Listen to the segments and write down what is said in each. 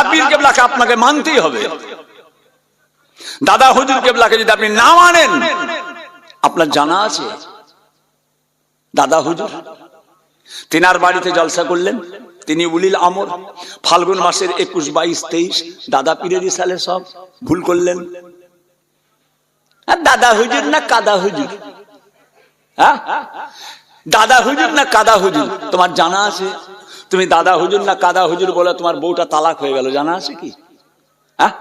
দাদা পীর কেবলাকে আপনাকে মানতেই হবে। দাদা হুজুর কেবলাকে যদি আপনি না মানেন, আপনার জানা আছে দাদা হুজুর তিনার বাড়িতে জলসা করলেন, তিনি উলিল আমর, ফাল্গুন মাসের 21, 22, 23 দাদা পীরেরই সালে সব ভুল করলেন। দাদা হুজুর না কাদা হুজুর? হ্যাঁ, দাদা হুজুর না কাদা হুজুর? তোমার জানা আছে? তুমি দাদা হুজুর না কাদা হুজুর বলে তোমার বউটা তালাক হয়ে গেল, জানা আছে কি? হ্যাঁ,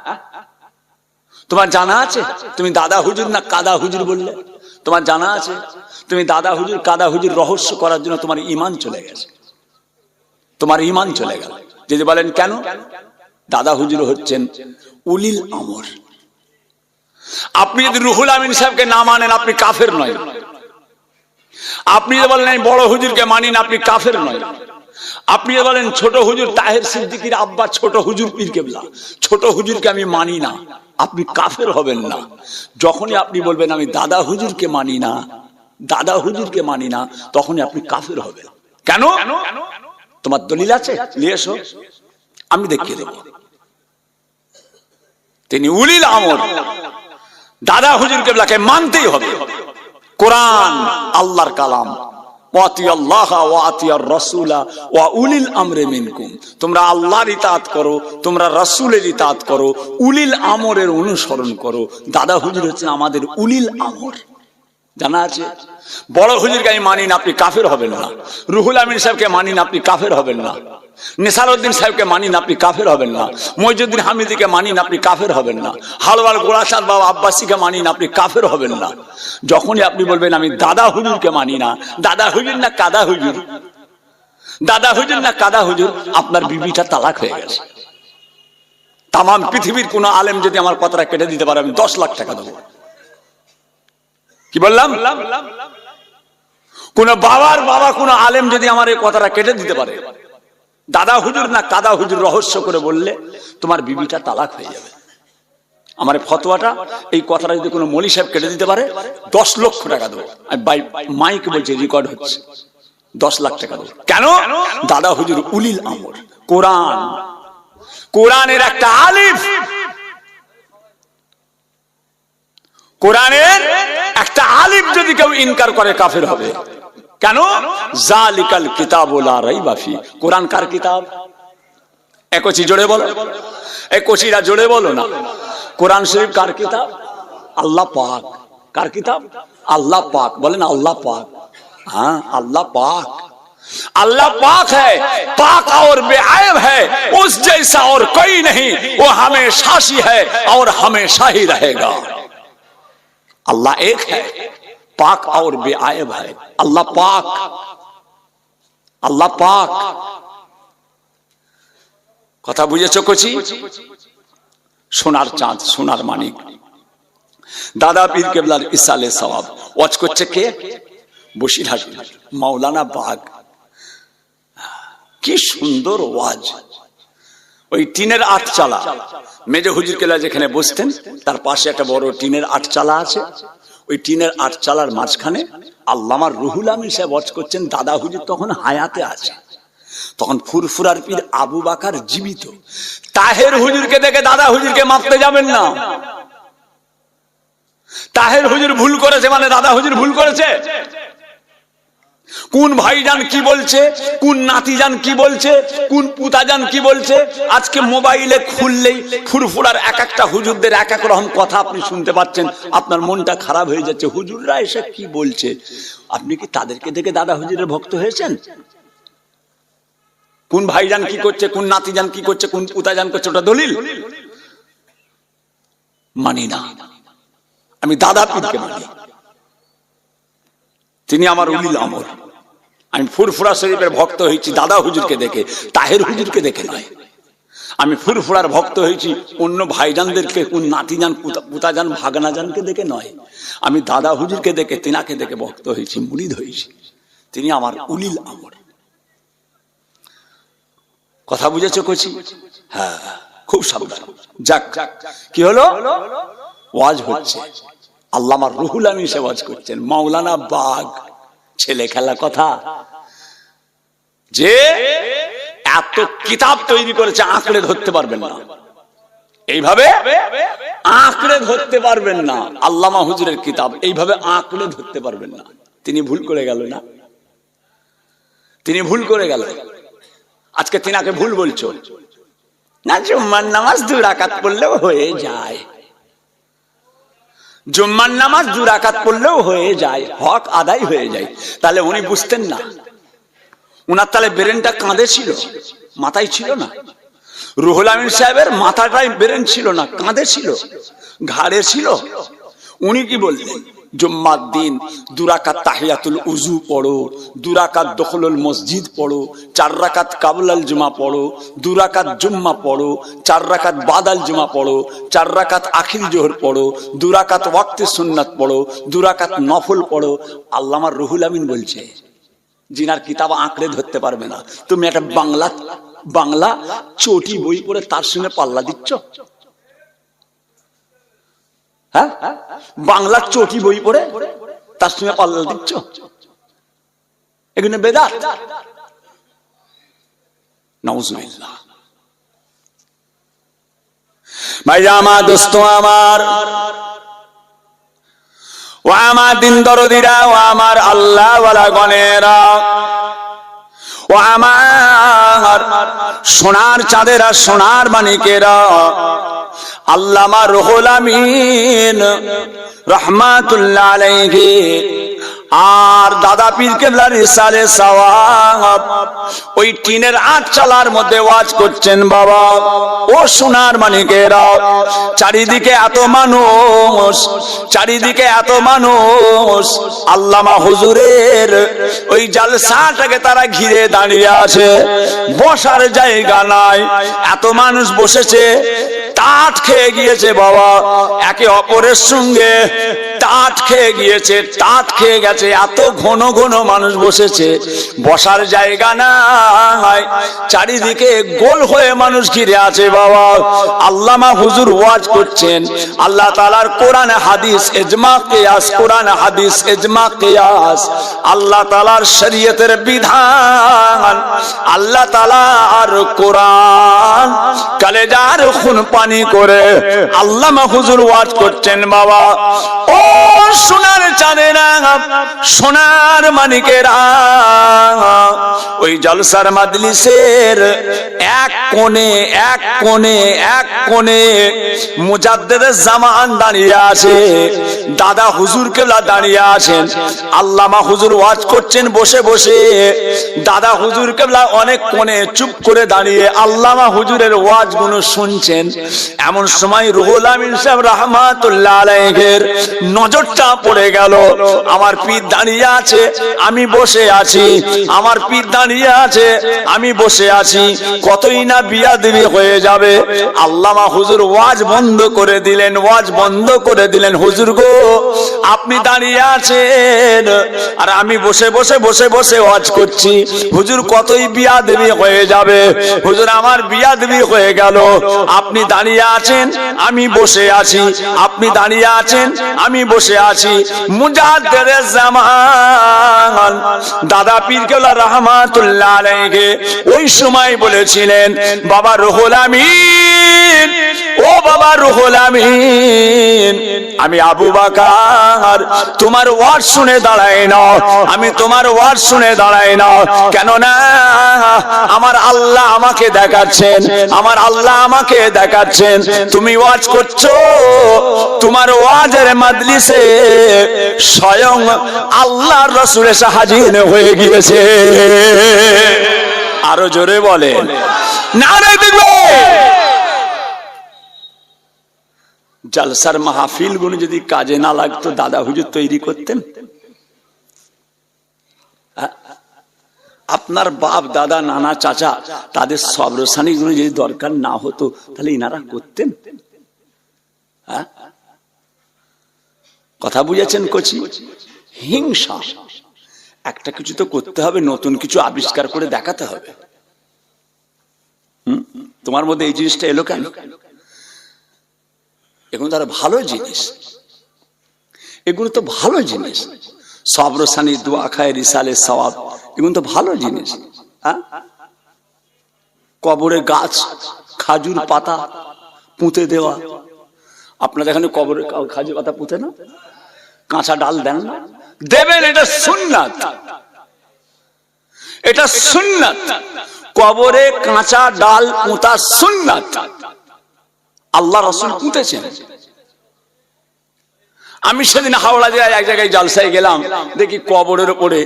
তোমার জানা আছে? তুমি দাদা হুজুর না কাদা হুজুর বললে তোমার জানা আছে? তুমি দাদা হুজুর কাদা হুজুর রহস্য করার জন্য তোমার ঈমান চলে গেছে, তোমার ঈমান চলে গেল। যদি বলেন কেন? দাদা হুজুর হচ্ছেন উলিল আমর। আপনি যদি রুহুল আমিন সাহেবকে না মানেন, আপনি কাফের নয়। আপনি যদি বলেন আমি বড় হুজুরকে মানি না, আপনি কাফের নয়। আপনি যদি বলেন ছোট হুজুর তাহের সিদ্দিকীর আব্বা ছোট হুজুর পীর কেবলা, ছোট হুজুরকে আমি মানি না, আপনি কাফের হবেন না। যখনই আপনি বলবেন আমি দাদা হুজুরকে মানি না, দাদা হুজুরকে মানি না, তখনই আপনি কাফের হবেন। কেন? তোমার দলিল আছে? নিয়ে এসো, আমি দেখিয়ে দেব। তিনি উলিল আমর, দাদা হুজুর কেবলাকে মানতেই হবে। কোরআন আল্লাহর কালাম, তোমরা আল্লাহর ইতাআত করো, তোমরা রাসূলের ইতাআত করো, উলিল আমরের অনুসরণ করো। দাদা হুজুর হচ্ছেন আমাদের উলিল আমর, জানা আছে? বড় হুজুরকে আমি মানি না, আপনি কাফের হবেন না। রুহুল আমিন সাহেবকে মানি না, আপনি কাফের হবেন না। নেসারউদ্দিন সাহেবকে মানি না, আপনি কাফের হবেন না। মইজুদ্দিন হামিদিকে মানি না, আপনি কাফের হবেন না। হালওয়াল গোলাসাদ বাবা আব্বাসীকে মানি না, আপনি কাফের হবেন না। যখনই আপনি বলবেন আমি দাদা হুজুরকে মানি না, দাদা হুজুর না কাদা হুজুর, দাদা হুজুর না কাদা হুজুর, আপনার বিবিটা তালাক হয়ে গেছে। তাম পৃথিবীর কোন আলেম যদি আমার কথাটা কেটে দিতে পারে, আমি 10 লাখ টাকা দেবো। কি বললাম? কোন বাবার বাবা কোন আলেম যদি আমার এই কথাটা কেটে দিতে পারে, দাদা হুজুর না কাদা হুজুর রহস্য করে বললে, তোমার বিবিটা তালাক হয়ে যাবে। আমার ফতোয়াটা, এই কথাটা যদি কোনো মৌলী সাহেব কেটে দিতে পারে, 10 লক্ষ টাকা দেবো। মাইক বলছে, রেকর্ড হচ্ছে, 10 লাখ টাকা দেবো। কেন? দাদা হুজুর উলিল আমর। কোরআন, কোরআনের একটা আলিফ, কোরআনের একটা আলিফ যদি কেউ ইনকার করে, কাফের হবে। কেন? জালিকাল কিতাবু লা রাইবা ফি। কোরআন কার কিতাব? একচি জোরে বলো, একচিরা জোরে বলো না। কোরআন শরীফ কার কিতাব? আল্লাহ পাক। কার কিতাব? আল্লাহ পাক। বলেন আল্লাহ पाक। हाँ अल्लाह पाक, अल्लाह पाक है, पाक और बेअयब है, उस जैसा और कोई नहीं, वो हमेशा ही है और हमेशा ही रहेगा। अल्लाह एक है, पाक और बेअयब है। अल्लाह पाक, अल्लाह पाक। কথা বুঝেছো কচি? সোনার চাঁদ, সোনার মানিক, দাদা পীর কেবলার ইসালে সওয়াব। ওয়াজ করছে কে? বসিরহাট মাওলানা বাগ। কি সুন্দর ওয়াজ! ওই টিনের আটচালা, মেজে হুজুর কেবলা যেখানে বসতেন তার পাশে একটা বড় টিনের আটচালা আছে। ওই টিনের আটচালার মাঝখানে আল্লামা রুহুল আমিন সাহেব ওয়াজ করছেন। দাদা হুজুর তখন হায়াতে আছে, তখন ফুরফুরার পীর আবু বাকার জীবিত। তাহের হুজুরকে দেখে দাদা হুজুরকে মাপতে যাবেন না। তাহের হুজুর ভুল করেছে মানে দাদা হুজুর ভুল করেছে। কোন ভাইজান কি বলছে, কোন নাতিজান কি বলছে, কোন পুতাজান কি বলছে, আজকে মোবাইলে খুললেই ফুরফুরার এক একটা হুজুরদের এক এক রকম কথা আপনি শুনতে পাচ্ছেন, আপনার মনটা খারাপ হয়ে যাচ্ছে। হুজুররা এসে কি বলছে? আপনি কি তাদেরকে দেখে দাদা হুজুরের ভক্ত হয়েছেন? কোন ভাইজান কি করছে, কোন নাতিজান কি করছে, কোন পুতাজান করছে, ওটা দলিল মানি না। আমি দাদা পীরকে মানি, তিনি আমার উলিল আমর। আমি ফুরফুরা শরীফের ভক্ত হয়েছি দাদা হুজুরকে দেখে, তাহের হুজুরকে দেখে নয়। আমি ফুরফুরার ভক্ত হয়েছি অন্য ভাইজানদেরকে, কোন নাতিজান পুতাজান ভাগনাজানকে দেখে নয়। আমি দাদা হুজুরকে দেখে, তিনাকে দেখে ভক্ত হয়েছি, মুরিদ হয়েছি। তিনি আমার উলিল আমর। কথা বুঝেছো কচি? হ্যাঁ, খুব সাবধান। যাক, কি হলো? ওয়াজ হচ্ছে, আল্লামা রুহুল আমিন সাহেব ওয়াজ করছেন। মাওলানা বাগ, ছেলে খেলা কথা, যে এত কিতাব তৈরি করেছে, আঁকড়ে ধরতে পারবেন না। এইভাবে আঁকড়ে ধরতে পারবেন না। আল্লামা হুজুরের কিতাব এইভাবে আঁকড়ে ধরতে পারবেন না। তিনি ভুল করে গেল না, তিনি ভুল করে গেল। আজকে তিনাকে ভুল বলছো না। জুম্মার নামাজ 2 রাকাত পড়লেও হয়ে যায়, জুম্মার নামাজ 2 রাকাত পড়লেও হয়ে যায়, হক আদায় হয়ে যায়। তাহলে উনি বুঝতেন না? উনার তাহলে ব্রেনটা কাঁধে ছিল, মাথায় ছিল না। রুহুল আমিন সাহেবের মাথাটাই ব্রেন ছিল না, কাঁধে ছিল, ঘাড়ে ছিল। উনি কি বললেন? জুম্মার দিন 2 রাকাত তাহিয়াতুল উযু পড়ো, 2 রাকাত দখলুল মসজিদ পড়ো, 4 রাকাত কাবলাল জুমা পড়ো, 2 রাকাত জুম্মা পড়ো, 4 রাকাত বাদাল জুমা পড়ো, 4 রাকাত আখির জোহর পড়ো, 2 রাকাত ওয়াক্তে সুন্নাত পড়ো, 2 রাকাত নফল পড়ো। আল্লামা রুহুল আমিন বলছে, জিনার কিতাব আঁকড়ে ধরতে পারবে না। তুমি একটা বাংলা চটি বই পড়ে তার সঙ্গে পাল্লা দিচ্ছ? হ্যাঁ, বাংলা চটি বই পড়ে তার সঙ্গে পাল্লা দিচ্ছ? এগুলো বেদাত। নাউজুবিল্লাহ। ভাইরা আমার, দোস্ত আমার, ও আমার দিন দরদিরা, ও আমার আল্লাহ ওয়ালা গণেরা, ও আমার সোনার চাঁদেরা, সোনার মানিকেরা, আল্লামা রুহুল আমিন রাহমাতুল্লাহ আলাইহি আর দাদা পীর কেবলার ইরশাদে সওয়াব ওই টিনের আটচালার মধ্যে ওয়াজ করছেন। বাবা ও সোনার মানিকেরা, চারিদিকে এত মানুষ, চারিদিকে এত মানুষ, আল্লামা হুজুরের ওই জালসাটাকে তারা ঘিরে দাঁড়িয়ে আছে, বসার জায়গা নাই, এত মানুষ বসেছে, টাট খেয়ে গিয়েছে। বাবা একে অপরের সঙ্গে টাট খেয়ে গিয়েছে, টাট খেয়ে গেছে, এত ঘন ঘন মানুষ বসেছে, বসার জায়গা নাই, চারিদিকে গোল হয়ে মানুষ ঘিরে আছে। বাবা আল্লামা হুজুর ওয়াজ করছেন, আল্লাহ তাআলার কোরআন হাদিস ইজমা কিয়াস, কোরআন হাদিস ইজমা কিয়াস, আল্লাহ তাআলার শরীয়তের বিধান, আল্লাহ তাআলার কোরআন কলেজার খুন পানি করে আল্লামা হুজুর ওয়াজ করছেন। বাবা ও সোনার চাঁদেরা, সোনার মানিকেরা, ওই জলসার মাজলিসের এক কোণে, এক কোণে, এক কোণে মুজাদ্দেদে জামান দাঁড়িয়ে আছে, দাদা হুজুর কেবলা দাঁড়িয়ে আছেন। আল্লামা হুজুর ওয়াজ করছেন বসে বসে, দাদা হুজুর কেবলা অনেক কোণে চুপ করে দাঁড়িয়ে আল্লামা হুজুরের ওয়াজ গুলো শুনছেন। এমন সময় রুহুল আমিন সাহেব রাহমাতুল্লাহ আলাইহির নজরটা পড়ে গেল, আমার পীর দাঁড়িয়ে আছে, আমি বসে আছি, আমার পীর দাঁড়িয়ে আছে, আমি বসে আছি, কতই না বিয়াদবি হয়ে যাবে। আল্লামা হুজুর ওয়াজ বন্ধ করে দিলেন, ওয়াজ বন্ধ করে দিলেন। হুজুর গো, আপনি দাঁড়িয়ে আছেন আর আমি বসে বসে বসে বসে ওয়াজ করছি, হুজুর কতই বিয়াদবি হয়ে যাবে। হুজুর আমার বিয়াদবি হয়ে গেল, আপনি দাঁড়িয়ে আছেন, আমি বসে আছি, আপনি দাঁড়িয়ে আছেন, আমি বসে আছি। মুজাদ্দেদে জামান দাদা পীর কেবলা রাহমাতুল্লাহ আলাইহি ওই সময় বলেছিলেন, বাবা রুহুল আমিন, ও বাবা রুহুল আমিন, আমি আবু বকর তোমার ওয়াজ শুনে দাঁড়াই না, আমি তোমার ওয়াজ শুনে দাঁড়াই না, কেন না আমার আল্লাহ আমাকে দেখাচ্ছেন, আমার আল্লাহ আমাকে দেখাচ্ছেন, তুমি ওয়াজ করছো, তোমার ওয়াজের মাজলিসে স্বয়ং আল্লাহর রাসূল এসে হাজির হয়ে গিয়েছে। আরো জোরে বলেন নারে তাকবীর। জলসার মাহফিল গুলো যদি কাজে না লাগতো, দাদা হুজুর তৈরি করতেন? আপনার বাপ দাদা নানা চাচা তাদের সবরসানি গুলো যদি দরকার না হতো, তাহলে ইনারা করতেন? কথা বুঝেছেন কচি? হিংসা, একটা কিছু তো করতে হবে, নতুন কিছু আবিষ্কার করে দেখাতে হবে। তোমার মধ্যে এই জিনিসটা এলো কেন? এগুলো তারা ভালো জিনিস, এগুলো তো ভালো জিনিস, সবরসানি, দোয়া খায়, রিসালে সওয়াব, এগুলো তো ভালো জিনিস। কবরে গাছ, খাজুর পাতা পুঁতে দেওয়া। আপনাদের এখানে কবরে খাজুর পাতা পুঁতে না, কাঁচা ডাল দেন না? দেবেন, এটা সুন্নাত, এটা সুন্নাত। কবরে কাঁচা ডাল পুঁতা সুন্নাত, আল্লাহ রাসূল পুঁতেছেন। আমি সেদিন হাওড়া জেলায় এক জায়গায় জলসায় গেলাম, দেখি কবরের উপরে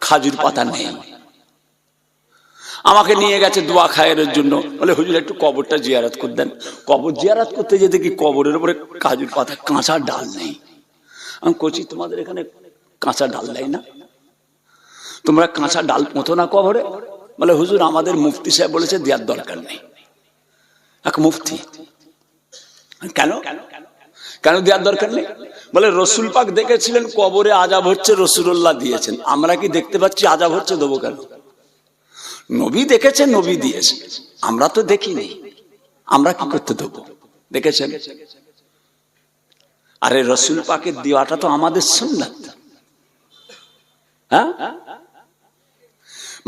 খাজুর পাতা নেই। আমাকে নিয়ে গেছে দোয়া খায়ের জন্য, বলে হুজুর একটু কবরটা জিয়ারত করে দেন। কবর জিয়ারত করতে যেয়ে দেখি কবরের উপরে খাজুর পাতা, কাঁচা ডাল নেই। আমি কইছি তোমাদের এখানে কাঁচা ডাল নেই না, তোমরা কাঁচা ডাল পোঁতো না কবরে? বলে হুজুর আমাদের মুফতি সাহেব বলেছে দেওয়ার দরকার নেই। এক মুফতি, কেন কেন দেওয়ার দরকার নেই? বলে রসুল পাক দেখেছিলেন কবরে আযাব হচ্ছে, রাসূলুল্লাহ দিয়েছেন। আমরা কি দেখতে পাচ্ছি আযাব হচ্ছে, দেবো কেন? নবী দেখেছেন, নবী দিয়েছে, আমরা তো দেখিনি, আমরা কি করতে দেবো? দেখেছেন? আরে রসুল পাকের দেওয়াটা তো আমাদের সুন্নাত। হ্যাঁ,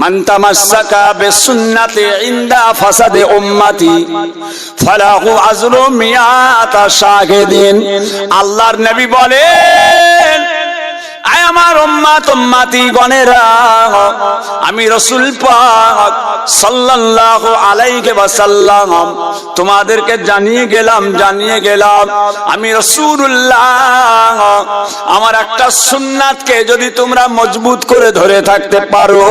মান তামাসসাকা বিসুন্নতি ইনদা ফাসাদি উম্মতি ফালাহু আজরু মিয়াতা শাহিদিন। আল্লাহর নবী বলেন, আয় আমার উম্মত উম্মতি গণেরা, আমি রাসূল পাক সাল্লাল্লাহু আলাইহি ওয়াসাল্লাম তোমাদেরকে জানিয়ে গেলাম আমি রাসূলুল্লাহ আমার একটা সুন্নাতকে যদি তোমরা মজবুত করে ধরে থাকতে পারো,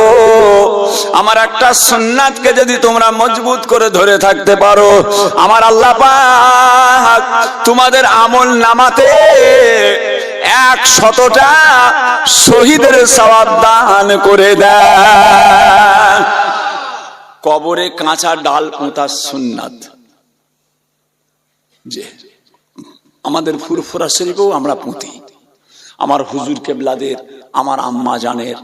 আমার একটা সুন্নাতকে যদি তোমরা মজবুত করে ধরে থাকতে পারো, আমার আল্লাহ পাক তোমাদের আমল নামাতে 100টা শহীদের সওয়াব দান করে দেন। কবরে কাঁচা ডাল পোঁতা সুন্নাত। যে আমাদের ফুরফুরা শরীফেও আমরা পুঁতি, আমার হুজুর কেবলাদের, আমার আম্মা জানের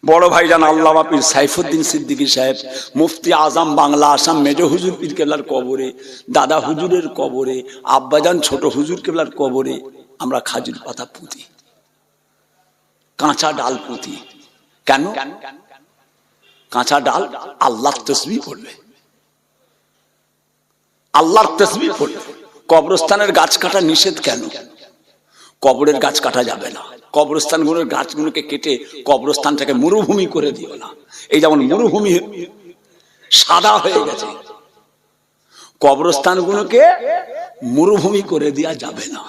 বড় ভাইজান আল্লামা পীর সাইফুদ্দিন সিদ্দিকী সাহেব, মুফতি আজম বাংলা আসাম মেজো হুজুর পীর কেবলার কবরে, দাদা হুজুরের কবরে, আব্বাজান ছোট হুজুর কেবলার কবরে আমরা খাজুর পাতা পুঁতি, কাঁচা ডাল পুঁতি। কেন? কাঁচা ডাল আল্লাহর তাসবিহ পড়বে, আল্লাহর তাসবিহ পড়বে। কবরস্থানের গাছ কাটা নিষেধ কেন? কবরের গাছ কাটা যাবে না। কবরস্থানগুলোর গাছগুলোকে কেটে কবরস্থানটাকে মরুভূমি করে দিও না। এই যেমন মরুভূমি সাদা হয়ে গেছে, কবরস্থানগুলোকে মরুভূমি করে দেওয়া যাবে না।